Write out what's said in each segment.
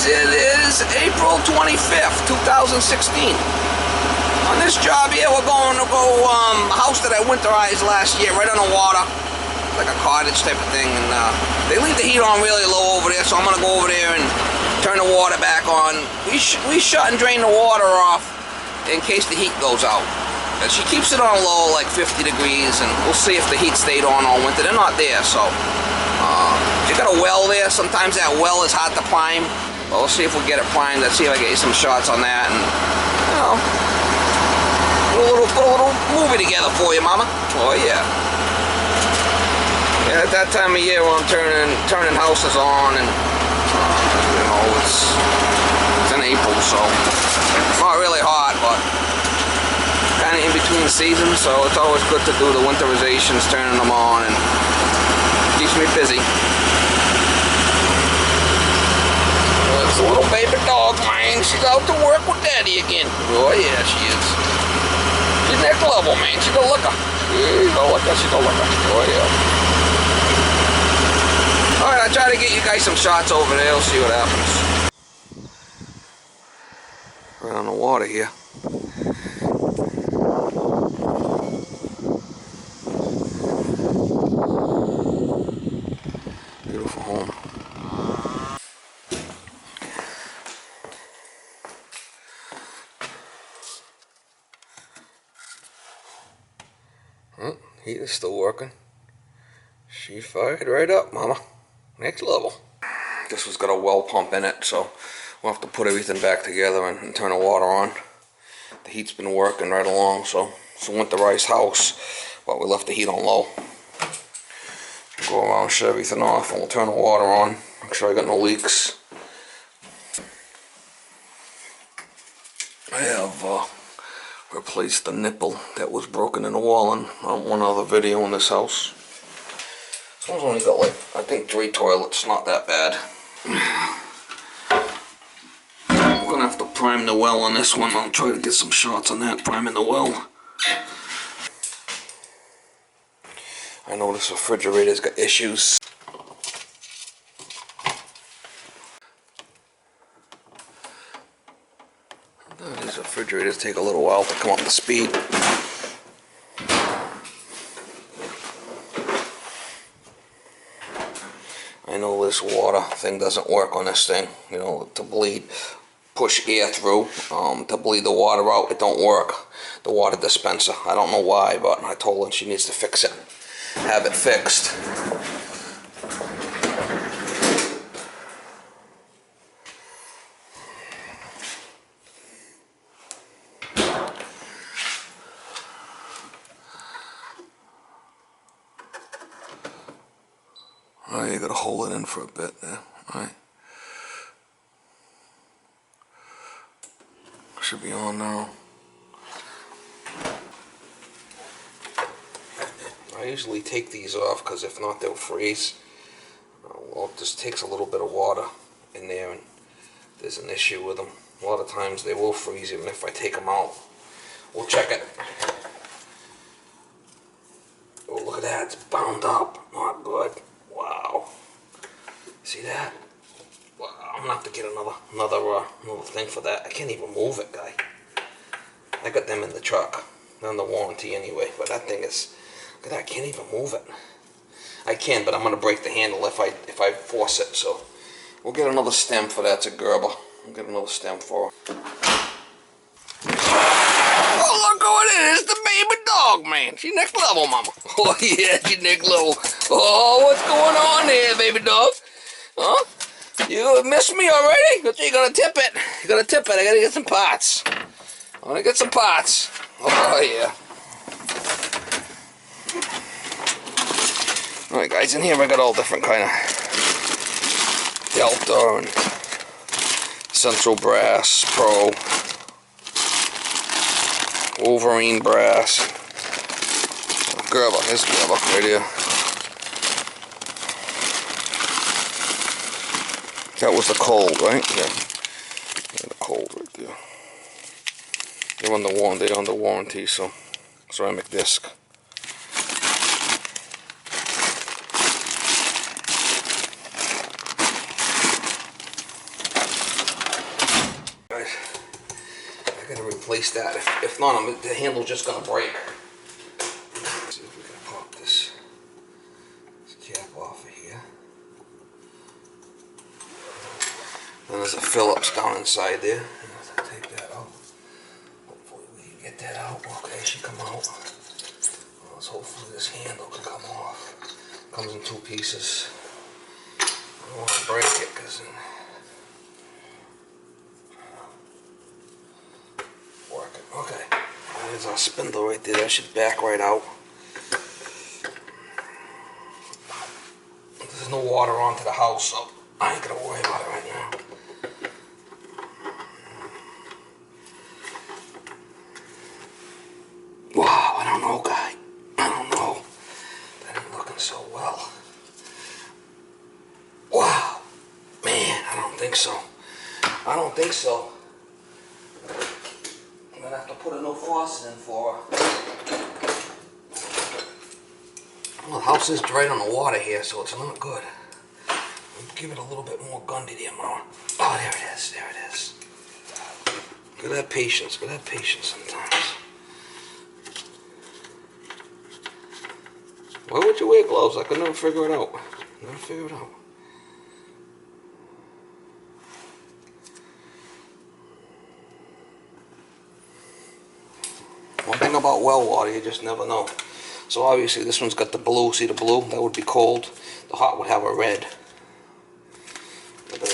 guys, it is April 25th, 2016. On this job here, we're going to go a house that I winterized last year, right on the water, like a cottage type of thing. And they leave the heat on really low over there, so I'm gonna go over there and turn the water back on. We shut and drain the water off in case the heat goes out. And she keeps it on low, like 50 degrees, and we'll see if the heat stayed on all winter. They're not there, so she got a well there. Sometimes that well is hard to prime, but we'll see if we get it primed. Let's see if I get you some shots on that, and you know, put a little movie together for you, Mama. Oh yeah. Yeah, at that time of year when I'm turning houses on, and you know, it's in April, so it's not really hot, but kind of in between seasons, so it's always good to do the winterizations, turning them on, and keeps me busy. It's a little baby dog, man. She's out to work with Daddy again. Oh yeah, she is. She's next level, man. She's a looker. She's a looker. She's a looker. Oh yeah. Alright, I'll try to get you guys some shots over there. We'll see what happens. Right on the water here. Beautiful home. Oh, heat is still working. She fired right up, Mama. Next level. This one's got a well pump in it, so we'll have to put everything back together and turn the water on. The heat's been working right along, so it's a winterized house, but we left the heat on low. Go around, shut everything off, and we'll turn the water on. Make sure I got no leaks. I have replaced the nipple that was broken in the wall in one other video in this house. This one's only got like, I think 3 toilets, not that bad. We're gonna have to prime the well on this one. I'll try to get some shots on that, priming the well. I know this refrigerator's got issues. These refrigerators take a little while to come up to speed. I know this water thing doesn't work on this thing, you know, to bleed, push air through, to bleed the water out, it don't work. The water dispenser, I don't know why, but I told her she needs to fix it, have it fixed. Alright, you gotta hold it in for a bit there. Alright. Should be on now. I usually take these off because if not they'll freeze. Well, it just takes a little bit of water in there and there's an issue with them. A lot of times they will freeze even if I take them out. We'll check it. Oh, look at that, it's bound up. Not good. Wow. See that? Wow, I'm gonna have to get another thing for that. I can't even move it, guy. I got them in the truck. They're under warranty anyway, but that thing is, look at that, I can't even move it. I can, but I'm gonna break the handle if I force it, so we'll get another stem for that. It's a Gerber. We'll get another stem for her. Oh, look who it is, the baby dog, man. She next level, Mama. Oh, yeah, she next level. Oh, what's going on there, baby dog? Huh? You missed me already? You gotta tip it. You gotta tip it. I gotta get some pots. I wanna get some pots. Oh, yeah. Alright, guys, in here I got all different kind of Delta and Central Brass Pro. Wolverine brass. Gerber, here's Gerber right here. That was the cold, right? Yeah. The cold right there. They're under warranty, so ceramic disc. gotta replace that. If not, the handle's just gonna break. Let's see if we can pop this cap off of here. Then there's a Phillips down inside there. I'll take that out. Hopefully we can get that out. Okay, it should come out. Hopefully this handle can come off. Comes in 2 pieces. I don't want to break it because working. Okay. There's our spindle right there. That should back right out. There's no water onto the house, so I ain't gonna worry about it right now. Wow, I don't know, guy. I don't know. That ain't looking so well. Wow. Man, I don't think so. I don't think so. I'm gonna have to put a new faucet in for her. Well, the house is right on the water here, so it's not good. I'll give it a little bit more gundy there, Mama. Oh, there it is. There it is. Gotta have patience. Gotta have patience sometimes. Why would you wear gloves? I could never figure it out. Never figure it out. One thing about well water, you just never know. So obviously this one's got the blue. See the blue? That would be cold. The hot would have a red.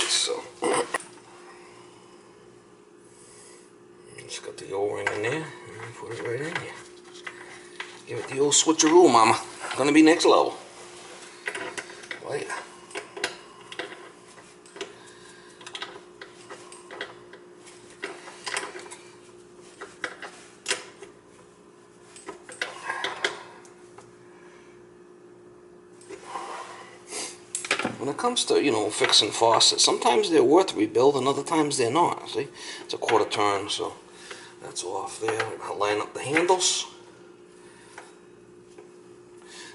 So just got the O-ring in there. And put it right in here. Give it the old switcheroo, Mama. Gonna be next level. Oh yeah. When it comes to, you know, fixing faucets, sometimes they're worth rebuilding, other times they're not. See, it's a quarter turn, so that's off there. I'll line up the handles.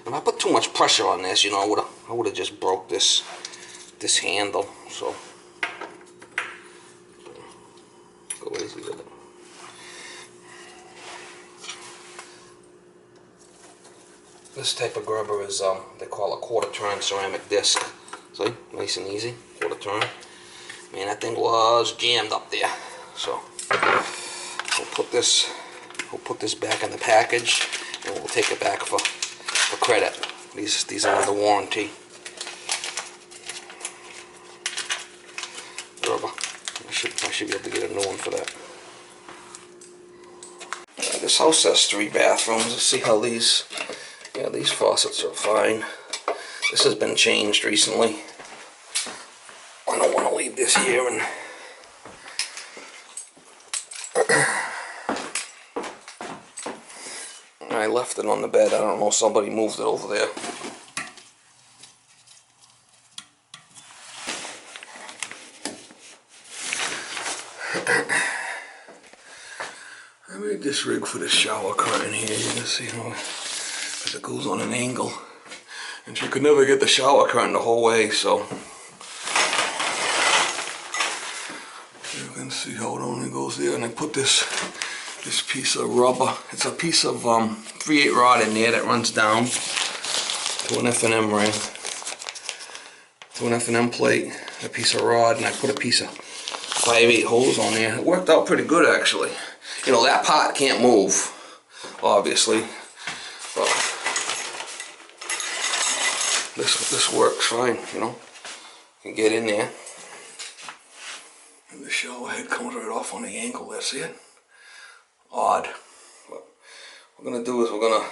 If I put too much pressure on this, you know, I would have just broke this handle. So go easy with it. This type of grubber is they call a quarter turn ceramic disc. See, nice and easy, quarter turn. Man, that thing was jammed up there. So we'll put this back in the package, and we'll take it back for credit. These are under warranty. Rubber. I should be able to get a new one for that. This house has 3 bathrooms. Let's see how these. Yeah, these faucets are fine. This has been changed recently. I don't want to leave this here and. I left it on the bed. I don't know, somebody moved it over there. I made this rig for the shower curtain here. You can see how it goes on an angle. And she could never get the shower curtain the whole way, so you can see how it only goes there. And I put this piece of rubber. It's a piece of 3/8 rod in there that runs down to an F&M ring, to an F&M plate, a piece of rod, and I put a piece of 5/8 hose on there. It worked out pretty good, actually. You know, that pot can't move, obviously, but this works fine. You know, you can get in there, and the shower head comes right off on the angle there. See it? Odd. What we're gonna do is we're gonna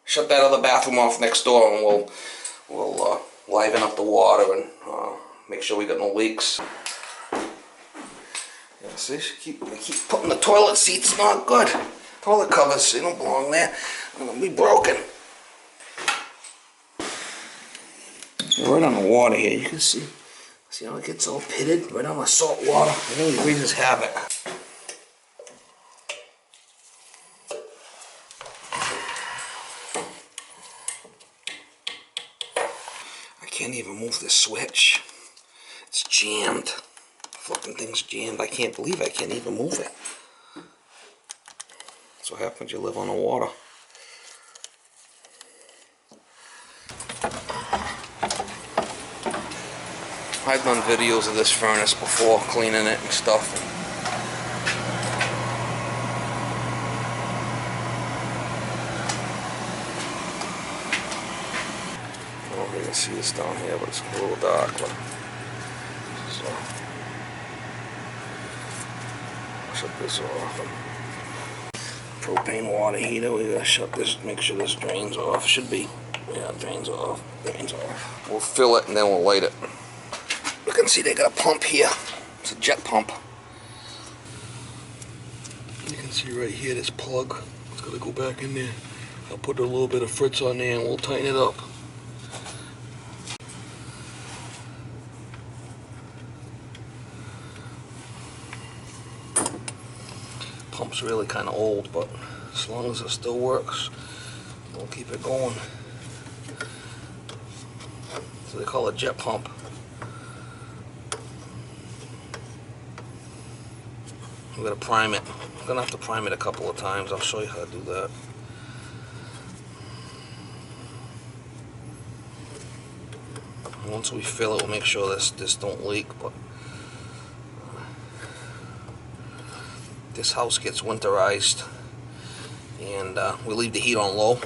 shut that other bathroom off next door, and we'll liven up the water and make sure we got no leaks. Yeah, see, they keep putting the toilet seats. Not good. Toilet covers, they don't belong there. They're gonna be broken. Right on the water here, you can see how it gets all pitted right on the salt water. It really wreaks havoc. I can't even move this switch. It's jammed. Fucking thing's jammed. I can't believe I can't even move it. That's what happens, you live on the water. I've done videos of this furnace before, cleaning it and stuff. I don't know if you can see this down here, but it's a little dark. But so, shut this off. Propane water heater, we gotta shut this, make sure this drains off. Should be, yeah, drains off, drains off. We'll fill it and then we'll light it. You can see they got a pump here. It's a jet pump. You can see right here this plug. It's got to go back in there. I'll put a little bit of Fritz on there and we'll tighten it up. Pump's really kind of old, but as long as it still works, we'll keep it going. So they call it a jet pump. We're going to prime it. I'm going to have to prime it a couple of times. I'll show you how to do that. Once we fill it, we'll make sure this don't leak. But this house gets winterized, and we leave the heat on low,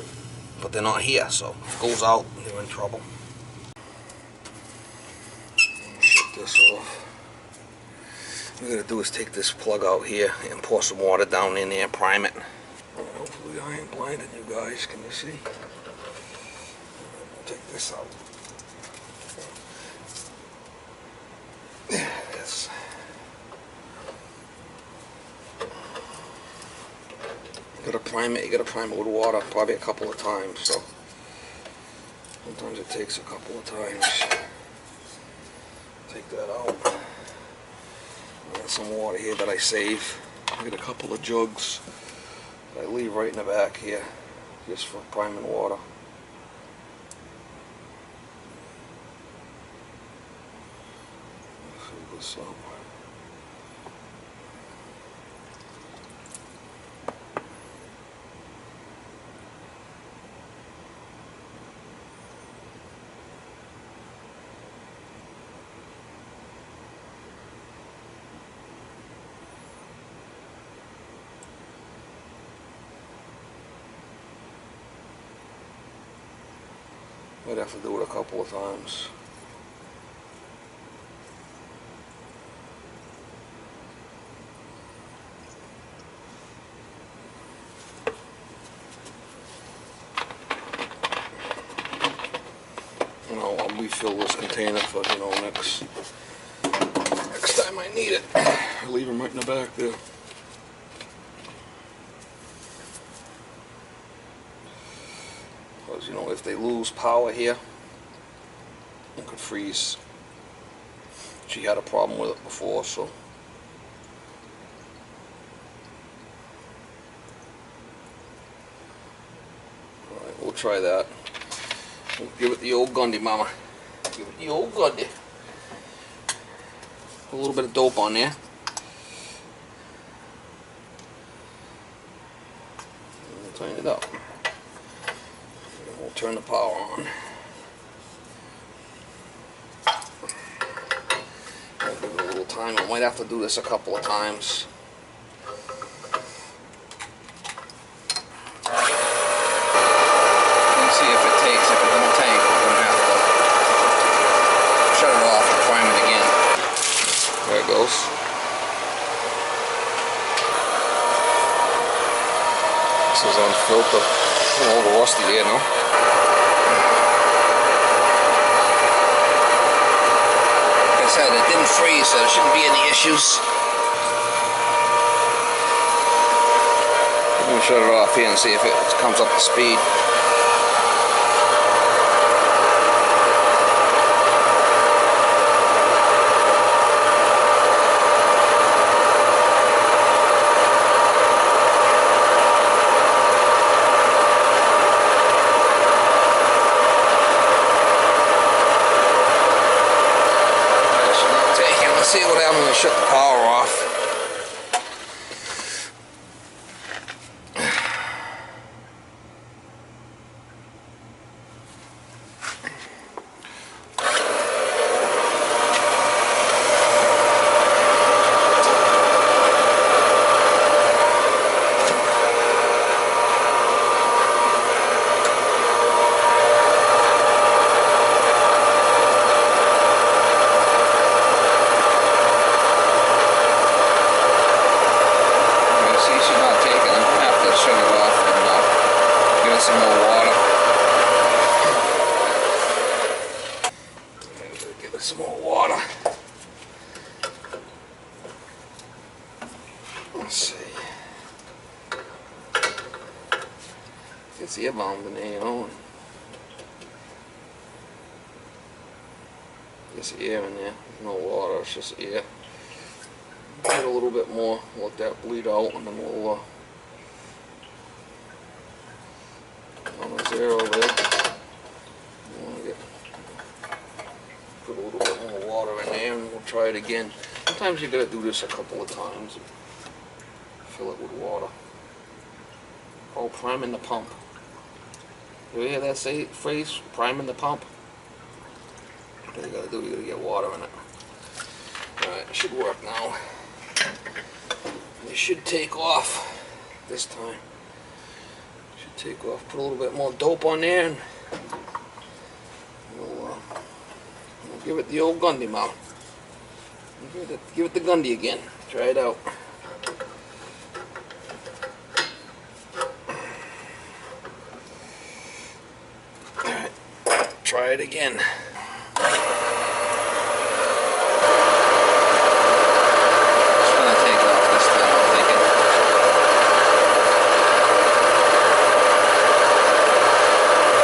but they're not here, so if it goes out, they're in trouble. Shut this off. What we're going to do is take this plug out here and pour some water down in there and prime it. Hopefully I ain't blinding you guys. Can you see? Take this out. Yes. You gotta prime it. You gotta prime it with water probably a couple of times. So sometimes it takes a couple of times. Take that out. Got some water here that I save. I got a couple of jugs that I leave right in the back here, just for priming water. Fill this up. Might have to do it a couple of times. And I'll refill this container for, you know, next time I need it. I'll leave them right in the back there. You know, if they lose power here, it could freeze. She had a problem with it before, so. Alright, we'll try that. We'll give it the old Gundy, mama. Give it the old Gundy. A little bit of dope on there. And we'll tighten it up. We'll turn the power on. I'll give it a little time. I might have to do this a couple of times. Let's see if it takes. If it don't take, we're going to have to shut it off and prime it again. There it goes. This is on filter. A little rusty there, no? Like I said, it didn't freeze, so there shouldn't be any issues. I'm going to shut it off here and see if it comes up to speed. See what happens when I shut the power off. Let's see. It's air bound in there, you know. There's air in there. There's no water. It's just air. Get a little bit more. Let that bleed out, and then we'll on the 0 there. Put a little bit more water in there, and we'll try it again. Sometimes you gotta do this a couple of times. Fill it with water. Oh, priming the pump. You hear that phrase? Priming the pump. What you gotta do? You gotta get water in it. All right, it should work now. It should take off this time. Should take off. Put a little bit more dope on there, and we'll give it the old Gundy mount. Give it the Gundy again. Try it out. Alright, try it again. It's gonna take off this time, I'm thinking.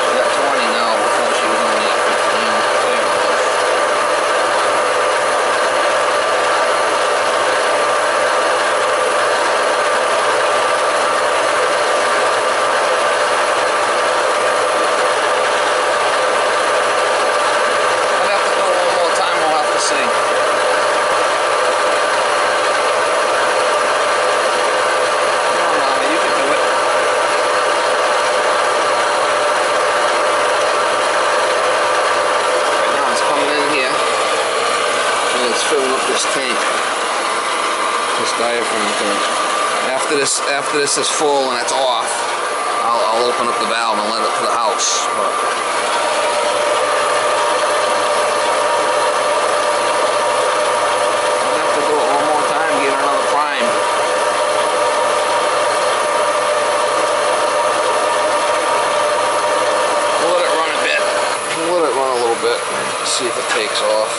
She's at 20 now, before she was only at 15. There it goes. After this is full and it's off, I'll open up the valve and let it to the house. I'll have to do it one more time, give it another prime. We'll let it run a bit. We'll let it run a little bit. See if it takes off.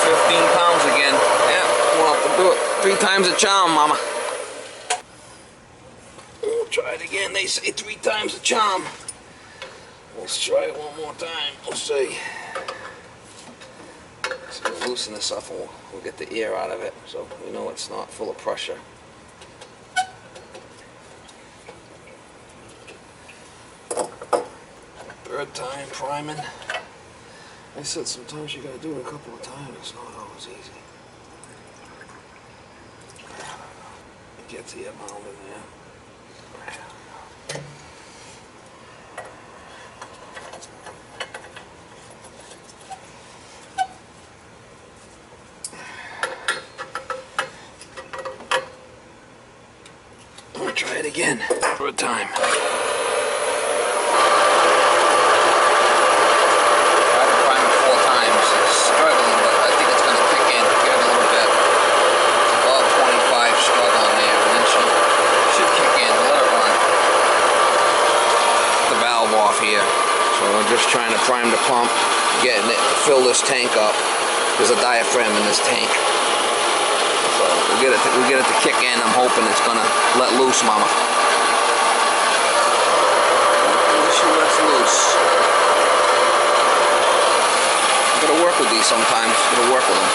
15 pounds again. Yeah. We'll have to do it 3 times a charm, mama. We'll try it again. They say 3 times a charm. Let's try it one more time. We'll see. So we'll loosen this up and we'll get the air out of it so we know it's not full of pressure. Third time priming. I said sometimes you gotta do it a couple of times. It's not always easy. Get the amount in there. I'll try it again. Third time. Just trying to prime the pump, getting it to fill this tank up. There's a diaphragm in this tank. So we'll get it to kick in. I'm hoping it's gonna let loose, mama. She lets loose. You gotta work with these sometimes. You gotta work with them.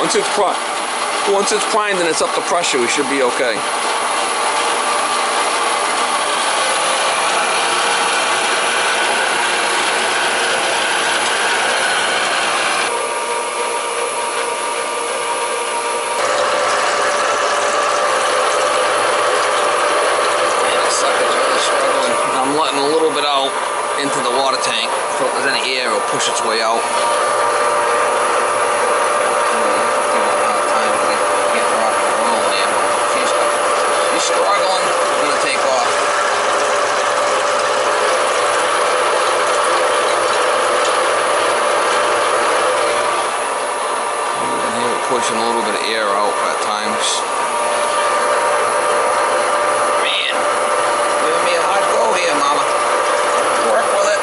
Once it's primed and it's up to pressure, we should be okay. Into the water tank, so if there's any air, it'll push its way out. She's struggling, it's gonna take off. You can hear it pushing a little bit of air out at times. Man, giving me a hard go here, mama. Work with it.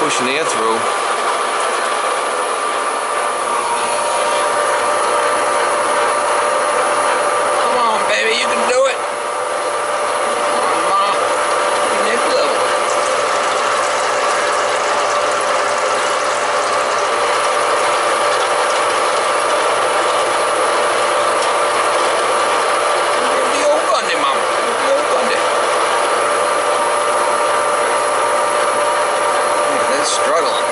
pushing air through. Come on, baby, you can do it. Come on, next level. Give the old gundy, mama. Give the old gundy. It's struggling.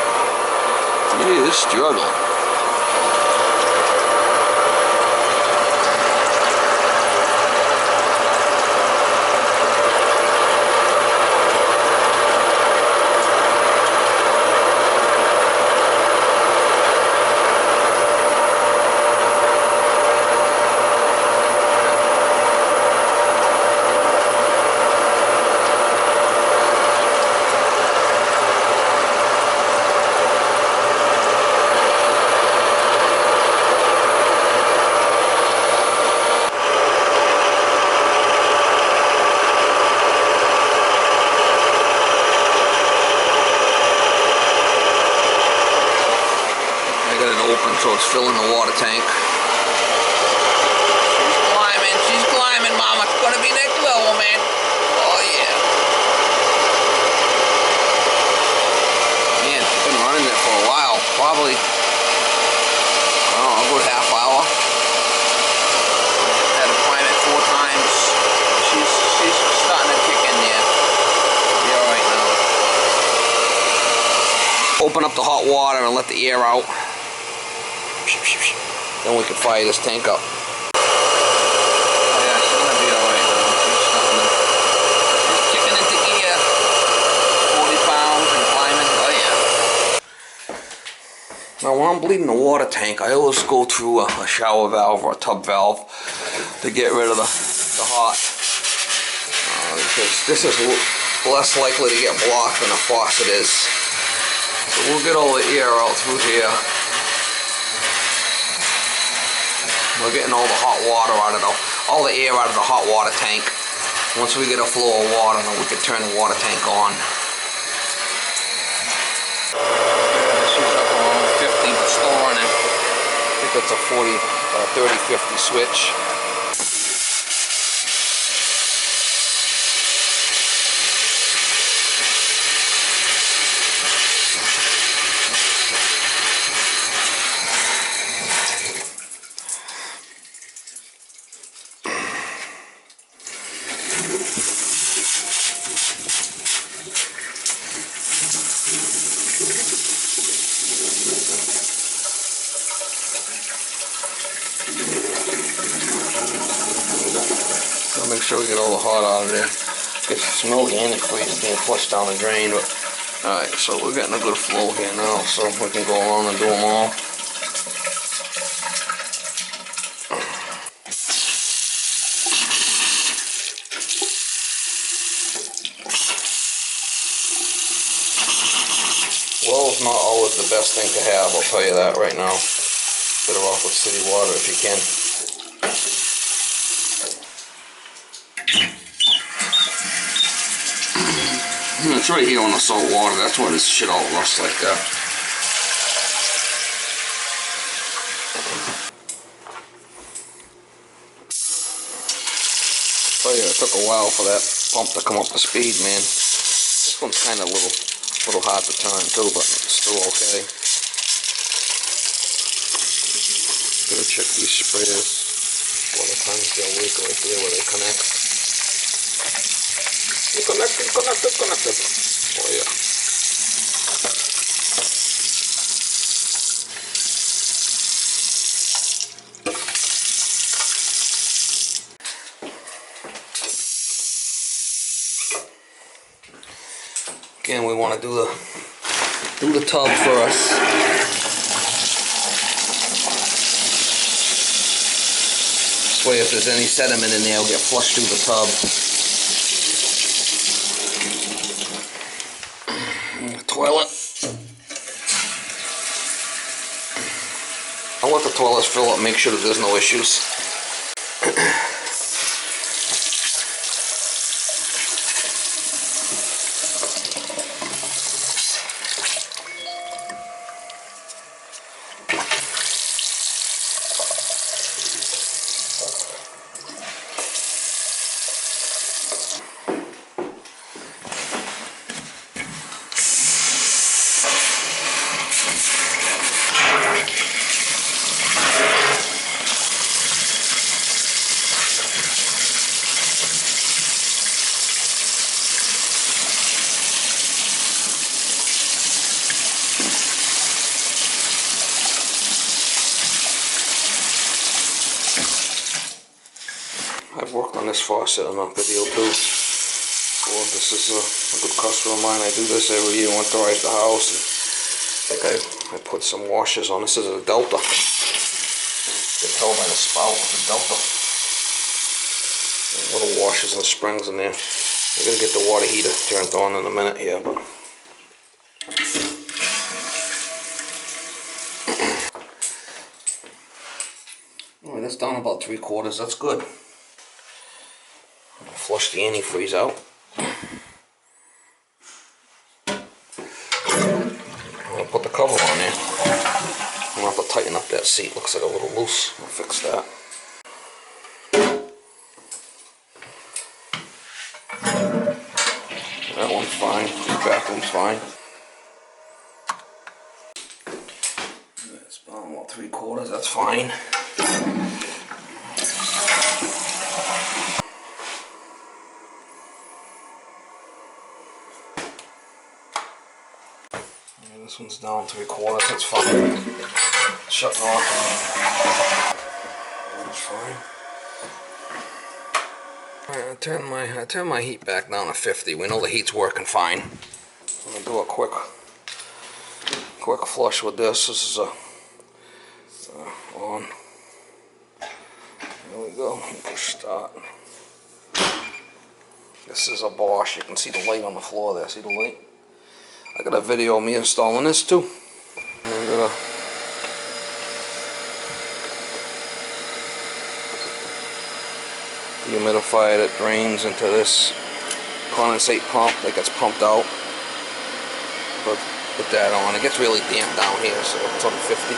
It is struggling. So it's filling the water tank. She's climbing, mama. It's gonna be next level, man. Oh yeah. Man, she's been running it for a while. Probably, I don't know, a good half hour. Had to climb it 4 times. She's starting to kick in there. Be alright now. Open up the hot water and let the air out. Then we can fire this tank up. Oh yeah, she's gonna be alright now. She's kicking into gear. 40 pounds and climbing. Oh yeah. Now when I'm bleeding the water tank, I always go through a shower valve or a tub valve to get rid of the hot. Because this is less likely to get blocked than a faucet is. So we'll get all the air out through here. We're getting all the hot water out of all the air out of the hot water tank. Once we get a flow of water, then we can turn the water tank on. She's up on 50, but still running. I think it's a 30-50 switch. Make sure we get all the hot out of there. It smells antifreeze being flushed down the drain, but alright, so we're getting a good flow here now, so we can go on and do them all. Well's not always the best thing to have, I'll tell you that right now. Better off with city water if you can. It's right here on the salt water, that's why this shit all rusts like that. Oh yeah, it took a while for that pump to come up to speed, man. This one's kind of a little hard to turn too, but it's still okay. Gotta check these sprayers. A lot of times they'll leak right there where they connect. Connected. Oh yeah. Again, we want to do the tub first. This way, if there's any sediment in there, it'll get flushed through the tub. Toilet. I'll let the toilets fill up, make sure that there's no issues. worked on this faucet in a video too. Well, this is a good customer of mine. I do this every year, winterize the house. And I put some washers on. This is a Delta. You can tell by the spout, the Delta. Little washers and springs in there. We're going to get the water heater turned on in a minute here. But alright, that's down about 3/4. That's good. Flush the antifreeze out. I'll put the cover on there. I'm going to have to tighten up that seat. Looks like a little loose. I'll fix that. That one's fine. The bathroom's fine. It's about 3/4. That's fine. This one's down 3/4, that's fine. Shutting off. That's fine. Alright, I turn my heat back down to 50. We know the heat's working fine. I'm gonna do a quick flush with this. This is on. There we go. Push start. This is a Bosch. You can see the light on the floor there. See the light? I got a video of me installing this too. I'm gonna dehumidifier that drains into this condensate pump that gets pumped out. Put that on. It gets really damp down here, so it's on 50.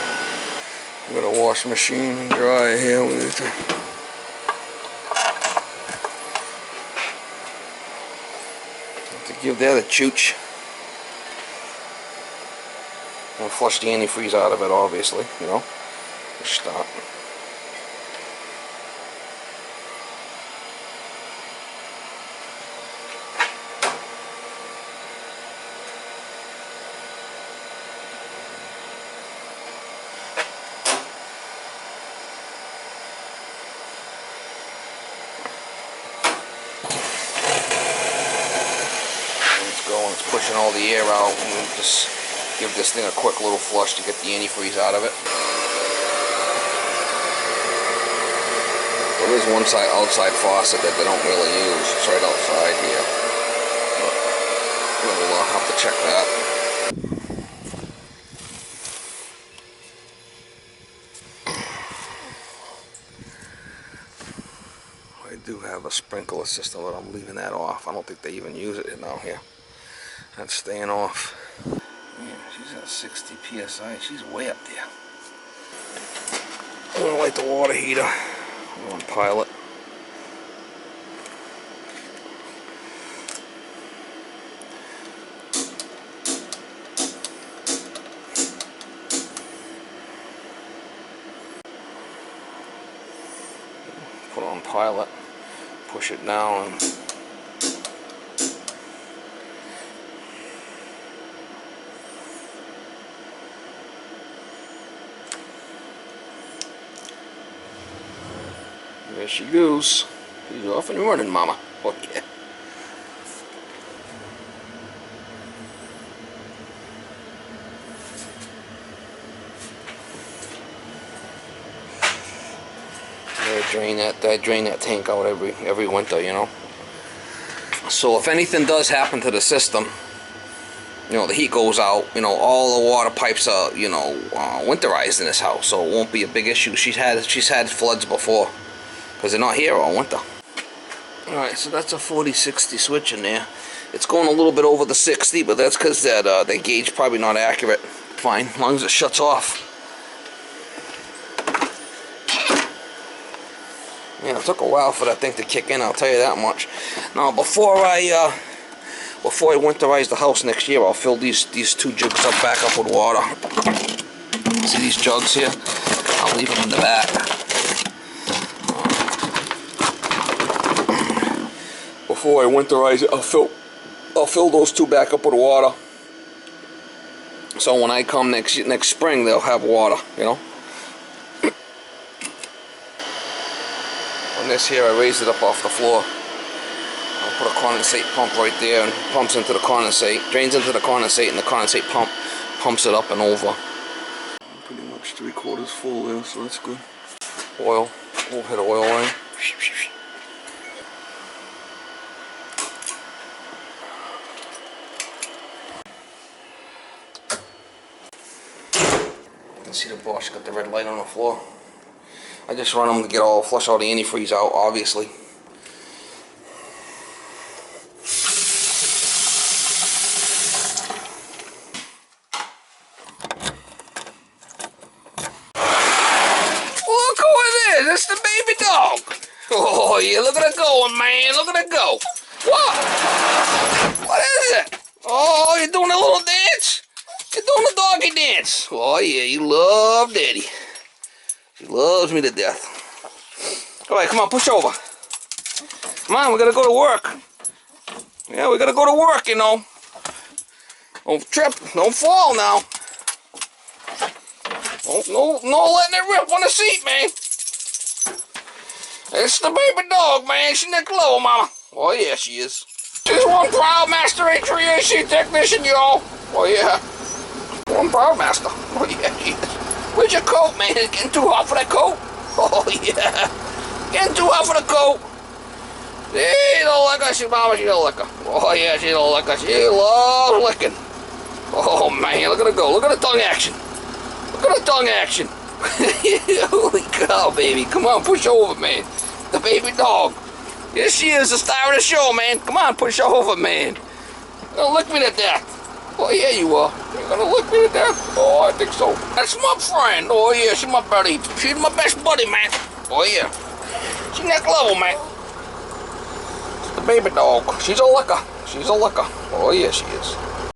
I'm gonna wash machine and dry here. We need to give that a chooch. And flush the antifreeze out of it, obviously, you know. Stop. It's going, it's pushing all the air out, and we just give this thing a quick little flush to get the antifreeze out of it. There is one outside faucet that they don't really use. It's right outside here. But we'll have to check that. I do have a sprinkler system, but I'm leaving that off. I don't think they even use it now here. That's staying off. Yeah, she's at 60 psi. She's way up there. I'm gonna light the water heater. I'm on pilot. Put it on pilot. Push it down. There she goes. She's off and running, mama. Oh yeah. I drain that tank out every winter, you know. So if anything does happen to the system, you know, the heat goes out, you know, all the water pipes are, you know, winterized in this house, so it won't be a big issue. She's had floods before, because they're not here all winter. Alright, so that's a 40-60 switch in there. It's going a little bit over the 60, but that's because that gauge probably not accurate. Fine, as long as it shuts off. Yeah, it took a while for that thing to kick in, I'll tell you that much. Now, before I winterize the house next year, I'll fill these two jugs back up with water. See these jugs here? I'll leave them in the back. Before I winterize it, I'll fill those two back up with water. So when I come next spring, they'll have water, you know. And this here, I raised it up off the floor. I'll put a condensate pump right there and pumps into the condensate, drains into the condensate, and the condensate pump pumps it up and over. Pretty much 3/4 full there, so that's good. Oil, we'll hit oil line. You can see the Bosch got the red light on the floor. I just run them to get flush all the antifreeze out, obviously. Look who it is! It's the baby dog! Oh yeah, look at it going, man! Look at it go! What? What is it? Oh, you're doing a little dance? You're doing a doggy dance! Oh yeah, you love Daddy. He loves me to death. Alright, come on, push over. Come on, we gotta go to work. Yeah, we gotta go to work, you know. Don't trip, don't fall now. No letting it rip on the seat, man. It's the baby dog, man. She's Nick Lowe, mama. Oh yeah, she is. She's one proud master HVAC technician, y'all. Oh yeah. One proud master. Oh yeah, she is. Where's your coat, man? It's getting too hot for that coat. Oh yeah. Getting too hot for the coat. She don't like her. Mama, she don't like her. Oh yeah, she don't like her. She loves licking. Oh man, look at her go. Look at the tongue action. Look at the tongue action. Holy cow, baby. Come on, push over, man. The baby dog. Yes, she is the star of the show, man. Come on, push over, man. You're gonna lick me to death. Oh, yeah, you are. You're gonna lick me to death? Oh, I think so. That's my friend. Oh, yeah, she's my buddy. She's my best buddy, man. Oh, yeah. She's next level, man. It's the baby dog. She's a licker. She's a licker. Oh, yeah, she is.